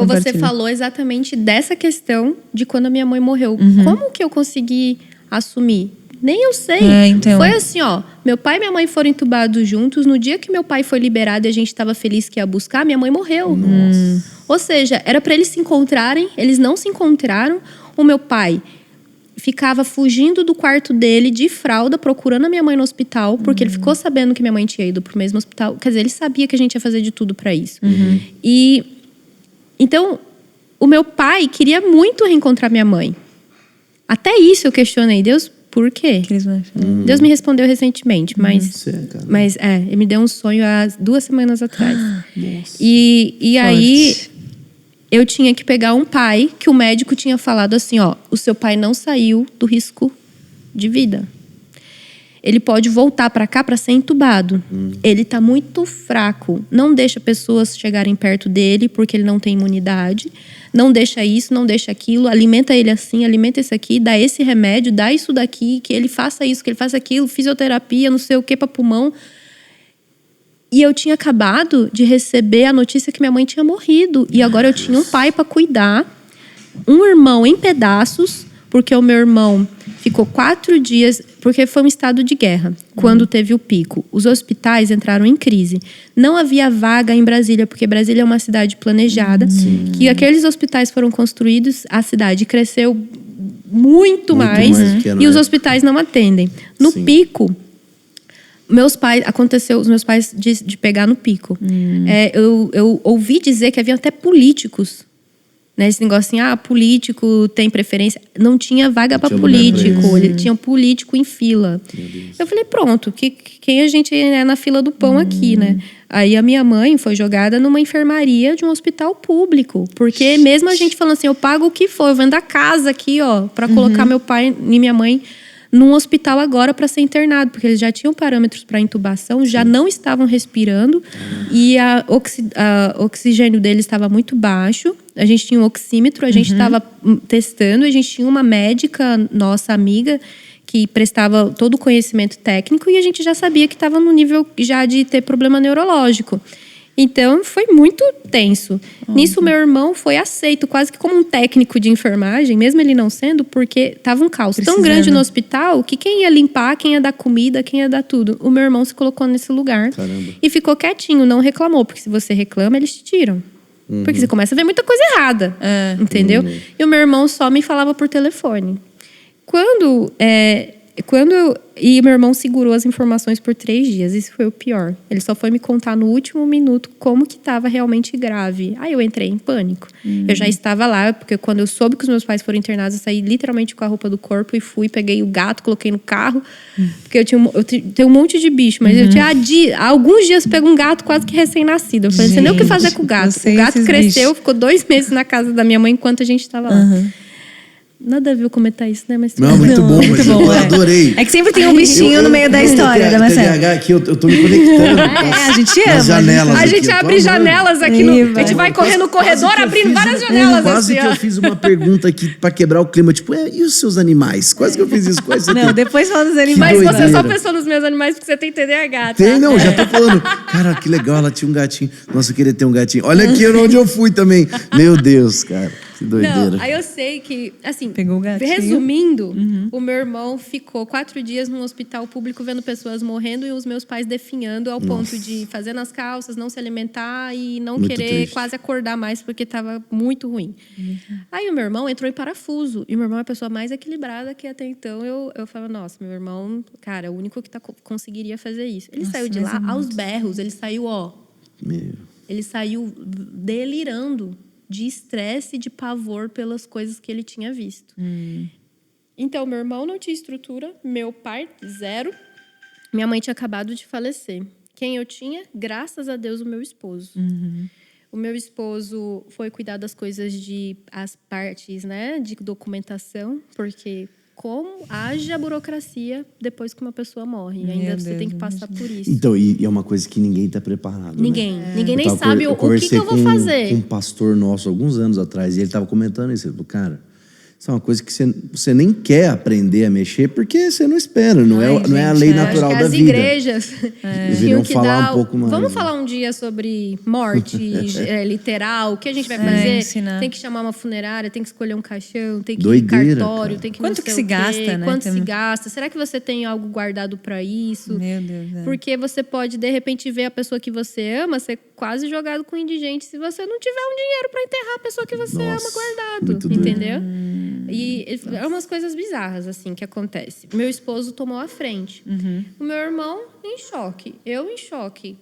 Você falou exatamente dessa questão de quando a minha mãe morreu. Como que eu consegui assumir? Nem eu sei. Então. Foi assim, ó. Meu pai e minha mãe foram entubados juntos. No dia que meu pai foi liberado e a gente estava feliz que ia buscar, minha mãe morreu. Ou seja, era para eles se encontrarem. Eles não se encontraram. O meu pai ficava fugindo do quarto dele de fralda, procurando a minha mãe no hospital, porque ele ficou sabendo que minha mãe tinha ido pro mesmo hospital. Quer dizer, ele sabia que a gente ia fazer de tudo para isso. E então, o meu pai queria muito reencontrar minha mãe. Até isso eu questionei. Deus, por quê? Deus me respondeu recentemente, mas ele me deu um sonho há 2 semanas atrás. E aí eu tinha que pegar um pai que o médico tinha falado assim, ó, o seu pai não saiu do risco de vida. Ele pode voltar para cá para ser entubado. Ele tá muito fraco. Não deixa pessoas chegarem perto dele porque ele não tem imunidade. Não deixa isso, não deixa aquilo. Alimenta ele assim, alimenta esse aqui. Dá esse remédio, dá isso daqui. Que ele faça isso, que ele faça aquilo. Fisioterapia, não sei o que, para pulmão. E eu tinha acabado de receber a notícia que minha mãe tinha morrido. E agora eu tinha um pai para cuidar. Um irmão em pedaços. Porque o meu irmão ficou 4 dias... Porque foi um estado de guerra, quando teve o pico. Os hospitais entraram em crise. Não havia vaga em Brasília, porque Brasília é uma cidade planejada. Que aqueles hospitais foram construídos, a cidade cresceu muito mais e os hospitais não atendem. No pico, aconteceu os meus pais de pegar no pico. Eu ouvi dizer que havia até políticos. Esse negócio assim, político tem preferência. Não tinha vaga para político. Ele tinha um político em fila. Eu falei, pronto, quem a gente é na fila do pão aqui, né? Aí a minha mãe foi jogada numa enfermaria de um hospital público. Porque mesmo a gente falando assim, eu pago o que for, eu vendo a casa aqui, ó, para colocar meu pai e minha mãe num hospital agora para ser internado, porque eles já tinham parâmetros para intubação, já não estavam respirando e o oxigênio deles estava muito baixo. A gente tinha um oxímetro, a gente estava testando, a gente tinha uma médica, nossa amiga, que prestava todo o conhecimento técnico e a gente já sabia que estava no nível já de ter problema neurológico. Então, foi muito tenso. Nisso, meu irmão foi aceito quase que como um técnico de enfermagem, mesmo ele não sendo, porque tava um caos tão grande no hospital que quem ia limpar, quem ia dar comida, quem ia dar tudo. O meu irmão se colocou nesse lugar e ficou quietinho, não reclamou. Porque se você reclama, eles te tiram. Porque você começa a ver muita coisa errada, entendeu? E o meu irmão só me falava por telefone. E meu irmão segurou as informações por 3 dias. Isso foi o pior. Ele só foi me contar no último minuto como que estava realmente grave. Aí eu entrei em pânico. Eu já estava lá, porque quando eu soube que os meus pais foram internados, eu saí literalmente com a roupa do corpo e fui, peguei o gato, coloquei no carro. Porque eu tenho um monte de bicho, mas eu tinha há alguns dias pego um gato quase que recém-nascido. Eu falei, não sei nem o que fazer com o gato. O gato cresceu, ficou 2 meses na casa da minha mãe enquanto a gente estava lá. Nada a ver eu comentar isso, né? Mas não, muito bom, mas eu adorei. É que sempre tem um bichinho no meio da história da Marcela. TDAH aqui, eu tô me conectando. A gente ama. Janelas a gente abre janelas aqui. A gente vai correr no corredor abrindo várias janelas. Quase que eu fiz uma pergunta aqui pra quebrar o clima. Tipo, e os seus animais? Quase que eu fiz isso. Não, depois fala dos animais. Mas você só pensou nos meus animais porque você tem TDAH, tá? Tem, não, já tô falando. Cara, que legal, ela tinha um gatinho. Nossa, eu queria ter um gatinho. Olha aqui onde eu fui também. Meu Deus, cara. Que doideira. Não, aí eu sei que, assim, pegou o gatinho. Resumindo, o meu irmão ficou 4 dias num hospital público vendo pessoas morrendo e os meus pais definhando ao ponto de fazer nas calças, não se alimentar e não muito querer triste. Quase acordar mais porque estava muito ruim. Aí o meu irmão entrou em parafuso. E o meu irmão é a pessoa mais equilibrada que até então eu falava, nossa, meu irmão, cara, é o único que conseguiria fazer isso. Ele saiu de lá aos berros, ele saiu, ele saiu delirando de estresse e de pavor pelas coisas que ele tinha visto. Então, meu irmão não tinha estrutura, meu pai, 0. Minha mãe tinha acabado de falecer. Quem eu tinha? Graças a Deus, o meu esposo. O meu esposo foi cuidar das coisas as partes, né, de documentação, porque como haja burocracia depois que uma pessoa morre. E ainda você tem que passar por isso. Então, e é uma coisa que ninguém está preparado. Ninguém. Né? Ninguém nem sabe o que eu vou fazer. Com um pastor nosso, alguns anos atrás, e ele estava comentando isso. Ele falou, cara, Isso é uma coisa que você nem quer aprender a mexer porque você não espera, não é a lei natural acho que da as vida. igrejas Deveriam falar um pouco mais. Vamos falar um dia sobre morte literal, o que a gente vai fazer? Ensinar. Tem que chamar uma funerária, tem que escolher um caixão, tem que ir Doideira, em cartório, cara. tem que Quanto não que sei se o quê, gasta, né? Quanto se Também. gasta? Será que você tem algo guardado para isso? Meu Deus. Porque você pode, de repente, ver a pessoa que você ama ser quase jogado com indigente se você não tiver um dinheiro para enterrar a pessoa que você ama guardado, muito doido. entendeu? E é umas coisas bizarras, assim, que acontece. Meu esposo tomou a frente. O meu irmão em choque. Eu em choque.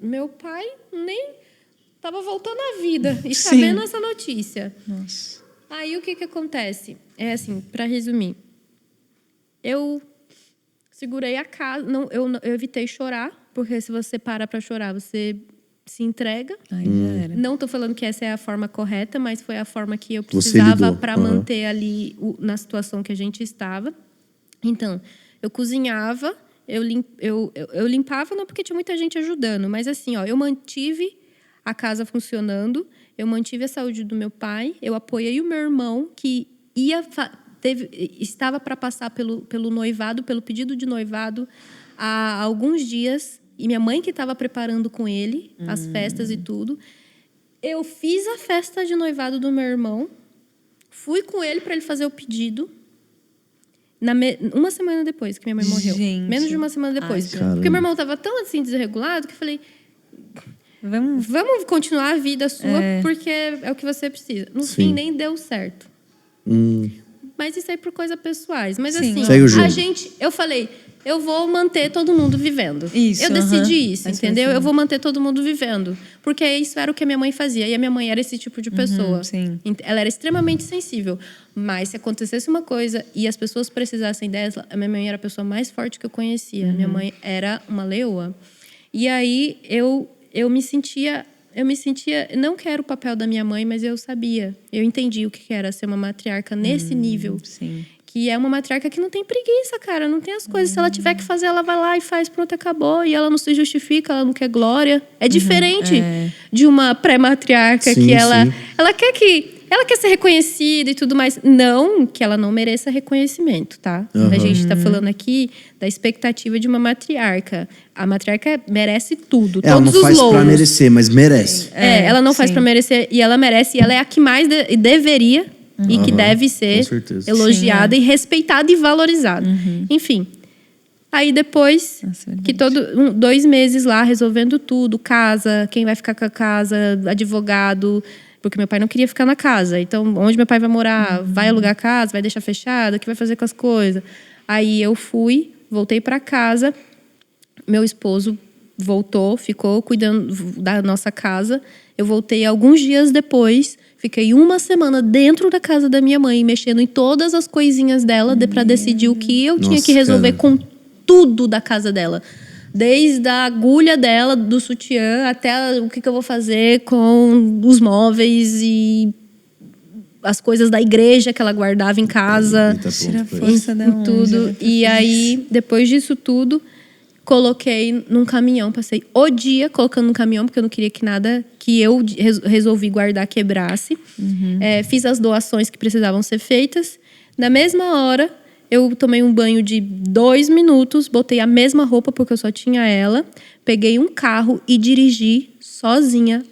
Meu pai nem tava voltando à vida e sabendo essa notícia. Nossa. Aí o que acontece? É assim, para resumir. Eu segurei a casa. Eu evitei chorar, porque se você para pra chorar, você se entrega. Aí já era. Não tô falando que essa é a forma correta, mas foi a forma que eu Você precisava lidou. para manter ali na situação que a gente estava. Então, eu cozinhava, eu limpava, não porque tinha muita gente ajudando, mas assim, ó, eu mantive a casa funcionando, eu mantive a saúde do meu pai, eu apoiei o meu irmão que estava para passar pelo noivado, pelo pedido de noivado há alguns dias, e minha mãe que estava preparando com ele as festas e tudo. Eu fiz a festa de noivado do meu irmão, fui com ele para ele fazer o pedido. Uma semana depois que minha mãe morreu. Gente. Menos de uma semana depois. Caramba. Porque meu irmão estava tão assim desregulado que eu falei: vamos continuar a vida sua porque é o que você precisa. No fim, nem deu certo. Mas isso aí por coisas pessoais. Mas Sim. assim, Segue o jogo. eu falei, eu vou manter todo mundo vivendo. Isso, Eu decidi isso, Mas entendeu? assim. Eu vou manter todo mundo vivendo. Porque isso era o que a minha mãe fazia. E a minha mãe era esse tipo de pessoa. sim. Ela era extremamente sensível. Mas se acontecesse uma coisa e as pessoas precisassem dela, a minha mãe era a pessoa mais forte que eu conhecia. Minha mãe era uma leoa. E aí eu me sentia, não quero o papel da minha mãe, mas eu sabia. Eu entendi o que era ser uma matriarca nesse nível. Sim. Que é uma matriarca que não tem preguiça, cara. Não tem as coisas. Se ela tiver que fazer, ela vai lá e faz, pronto, acabou. E ela não se justifica, ela não quer glória. É diferente de uma pré-matriarca Sim, que ela sim. ela quer ser reconhecida e tudo mais. Não que ela não mereça reconhecimento, tá? A gente tá falando aqui da expectativa de uma matriarca. A matriarca merece tudo, Ela não todos os faz pra louros. merecer, mas merece. Ela não faz sim. pra merecer e ela merece. E ela é a que mais deveria e que deve ser com certeza. elogiada e respeitada e valorizada. Enfim. Aí depois, Nossa, que 2 meses lá resolvendo tudo, casa, quem vai ficar com a casa, advogado, porque meu pai não queria ficar na casa. Então, onde meu pai vai morar? Vai alugar a casa? Vai deixar fechada? O que vai fazer com as coisas? Aí eu voltei para casa. Meu esposo voltou, ficou cuidando da nossa casa. Eu voltei alguns dias depois. Fiquei 1 semana dentro da casa da minha mãe, mexendo em todas as coisinhas dela para decidir o que eu tinha que resolver com tudo da casa dela. Desde a agulha dela, do sutiã, até o que eu vou fazer com os móveis e as coisas da igreja que ela guardava em casa. Tira a força da onde, Tudo. né? E aí, depois disso tudo, coloquei num caminhão. Passei o dia colocando num caminhão, porque eu não queria que nada que eu resolvi guardar quebrasse. Fiz as doações que precisavam ser feitas. Na mesma hora, eu tomei um banho de 2 minutos, botei a mesma roupa, porque eu só tinha ela. Peguei um carro e dirigi sozinha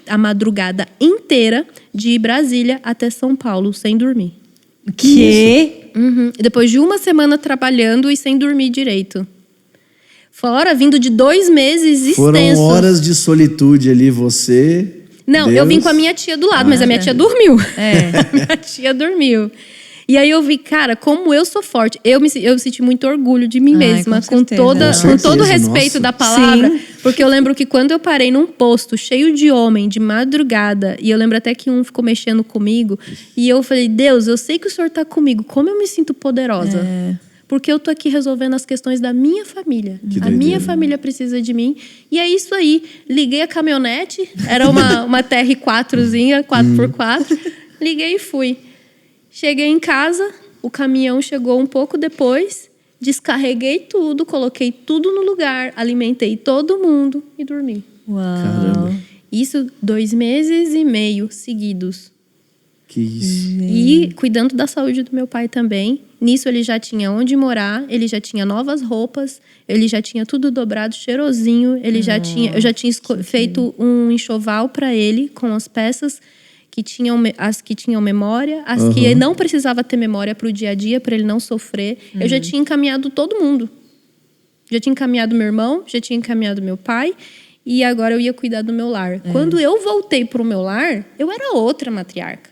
a madrugada inteira, de Brasília até São Paulo, sem dormir. Que? Depois de 1 semana trabalhando e sem dormir direito. Fora, vindo de 2 meses extensos. Foram horas de solitude ali, você... Não, Deus. eu vim com a minha tia do lado, mas a minha tia dormiu. A minha tia dormiu. E aí eu vi, cara, como eu sou forte. Eu senti muito orgulho de mim mesma, com certeza. com todo o respeito nossa. da palavra. Sim. Porque eu lembro que quando eu parei num posto cheio de homem, de madrugada, e eu lembro até que um ficou mexendo comigo, e eu falei, Deus, eu sei que o Senhor tá comigo, como eu me sinto poderosa. Porque eu tô aqui resolvendo as questões da minha família. Que A doideira, minha né? família precisa de mim. E é isso aí. Liguei a caminhonete, era uma TR4zinha, 4x4. Liguei e fui. Cheguei em casa, o caminhão chegou um pouco depois, descarreguei tudo, coloquei tudo no lugar, alimentei todo mundo e dormi. Uau. Caramba. Isso 2 meses e meio seguidos. Que isso. E cuidando da saúde do meu pai também. Nisso ele já tinha onde morar, ele já tinha novas roupas, ele já tinha tudo dobrado, cheirosinho. Eu já tinha feito um enxoval para ele com as peças as que tinham memória, as que não precisava ter memória para o dia a dia, para ele não sofrer. Eu já tinha encaminhado todo mundo. Já tinha encaminhado meu irmão, já tinha encaminhado meu pai. E agora eu ia cuidar do meu lar. Quando eu voltei pro meu lar, eu era outra matriarca.